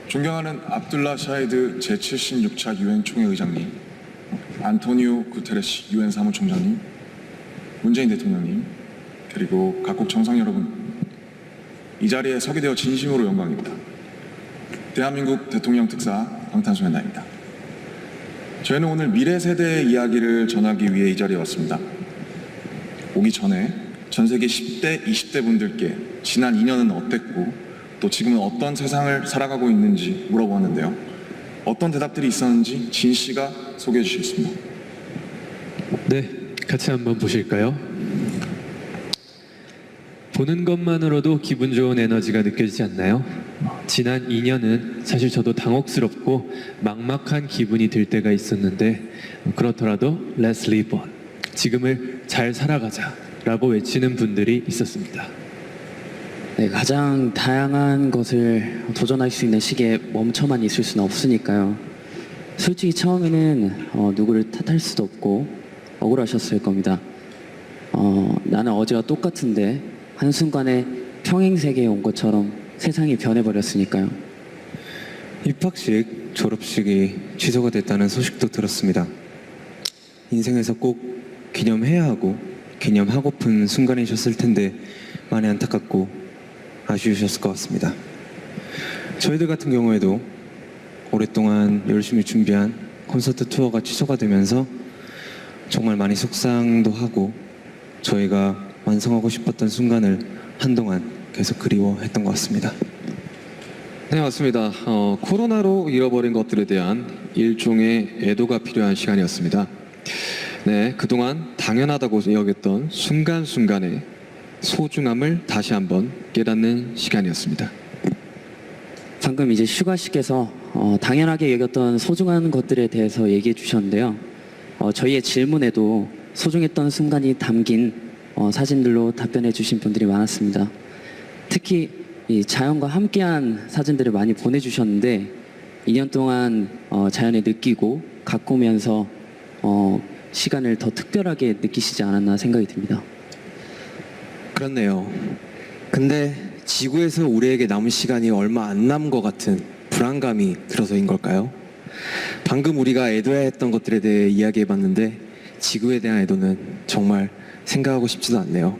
존경하는 압둘라 샤히드 제76차 유엔 총회 의장님, 안토니오 구테레시 유엔 사무총장님, 문재인 대통령님, 그리고 각국 정상 여러분, 이 자리에 서게 되어 진심으로 영광입니다. 대한민국 대통령 특사 방탄소년단입니다. 저희는 오늘 미래 세대의 이야기를 전하기 위해 이 자리에 왔습니다. 오기 전에 전 세계 10대, 20대 분들께 지난 2년은 어땠고 또 지금은 어떤 세상을 살아가고 있는지 물어보았는데요. 어떤 대답들이 있었는지 진 씨가 소개해 주시겠습니다. 네, 같이 한번 보실까요? 보는 것만으로도 기분 좋은 에너지가 느껴지지 않나요? 지난 2년은 사실 저도 당혹스럽고 막막한 기분이 들 때가 있었는데 그렇더라도 Let's live on, 지금을 잘 살아가자 라고 외치는 분들이 있었습니다. 네, 가장 다양한 것을 도전할 수 있는 시기에 멈춰만 있을 수는 없으니까요. 솔직히 처음에는 누구를 탓할 수도 없고 억울하셨을 겁니다. 나는 어제와 똑같은데 한순간에 평행세계에 온 것처럼 세상이 변해버렸으니까요. 입학식, 졸업식이 취소가 됐다는 소식도 들었습니다. 인생에서 꼭 기념해야 하고 기념하고픈 순간이셨을 텐데 많이 안타깝고 아쉬우셨을 것 같습니다. 저희들 같은 경우에도 오랫동안 열심히 준비한 콘서트 투어가 취소가 되면서 정말 많이 속상도 하고 저희가 완성하고 싶었던 순간을 한동안 계속 그리워했던 것 같습니다. 네, 맞습니다. 코로나로 잃어버린 것들에 대한 일종의 애도가 필요한 시간이었습니다. 네, 그동안 당연하다고 여겼던 순간순간의 소중함을 다시 한번 깨닫는 시간이었습니다. 방금 이제 슈가 씨께서 당연하게 여겼던 소중한 것들에 대해서 얘기해 주셨는데요. 저희의 질문에도 소중했던 순간이 담긴 사진들로 답변해 주신 분들이 많았습니다. 특히 이 자연과 함께한 사진들을 많이 보내주셨는데 2년 동안 자연을 느끼고 가꾸면서 시간을 더 특별하게 느끼시지 않았나 생각이 듭니다. 그렇네요. 근데 지구에서 우리에게 남은 시간이 얼마 안 남은 것 같은 불안감이 들어서인 걸까요? 방금 우리가 애도해야 했던 것들에 대해 이야기해봤는데 지구에 대한 애도는 정말 생각하고 싶지도 않네요.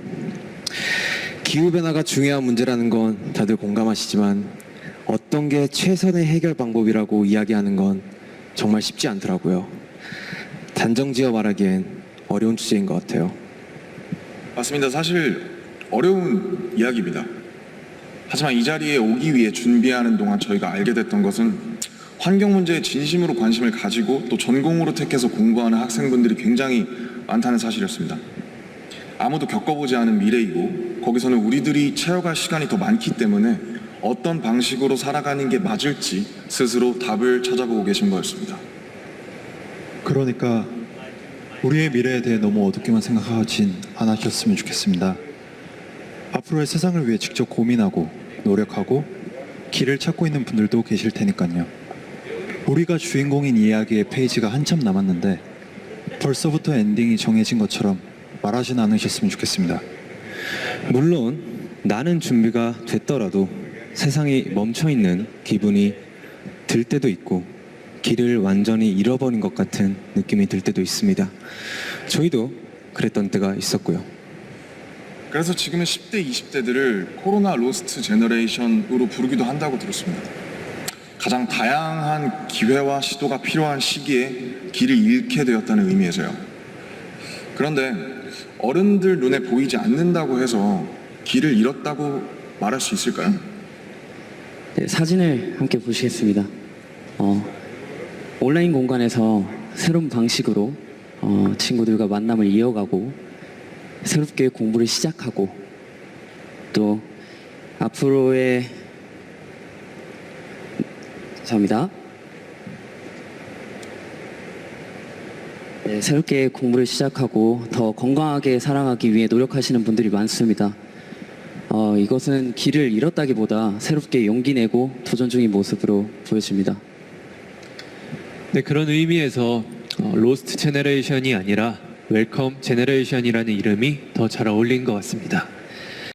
기후변화가 중요한 문제라는 건 다들 공감하시지만 어떤 게 최선의 해결 방법이라고 이야기하는 건 정말 쉽지 않더라고요. 단정지어 말하기엔 어려운 주제인 것 같아요. 맞습니다. 사실 어려운 이야기입니다. 하지만 이 자리에 오기 위해 준비하는 동안 저희가 알게 됐던 것은 환경 문제에 진심으로 관심을 가지고 또 전공으로 택해서 공부하는 학생분들이 굉장히 많다는 사실이었습니다. 아무도 겪어보지 않은 미래이고 거기서는 우리들이 채워갈 시간이 더 많기 때문에 어떤 방식으로 살아가는 게 맞을지 스스로 답을 찾아보고 계신 거였습니다. 그러니까 우리의 미래에 대해 너무 어둡게만 생각하진 않으셨으면 좋겠습니다. 앞으로의 세상을 위해 직접 고민하고 노력하고 길을 찾고 있는 분들도 계실 테니까요. 우리가 주인공인 이야기의 페이지가 한참 남았는데 벌써부터 엔딩이 정해진 것처럼 말하진 않으셨으면 좋겠습니다. 물론 나는 준비가 됐더라도 세상이 멈춰있는 기분이 들 때도 있고 길을 완전히 잃어버린 것 같은 느낌이 들 때도 있습니다. 저희도 그랬던 때가 있었고요. 그래서 지금의 10대, 20대들을 코로나 로스트 제너레이션으로 부르기도 한다고 들었습니다. 가장 다양한 기회와 시도가 필요한 시기에 길을 잃게 되었다는 의미에서요. 그런데 어른들 눈에 보이지 않는다고 해서 길을 잃었다고 말할 수 있을까요? 네, 사진을 함께 보시겠습니다. 온라인 공간에서 새로운 방식으로 친구들과 만남을 이어가고 새롭게 공부를 시작하고 또 앞으로의 감사합니다. 네, 새롭게 공부를 시작하고 더 건강하게 살아가기 위해 노력하시는 분들이 많습니다. 이것은 길을 잃었다기보다 새롭게 용기 내고 도전 중인 모습으로 보여집니다. 네, 그런 의미에서 로스트 제너레이션이 아니라 웰컴 제너레이션이라는 이름이 더 잘 어울린 것 같습니다.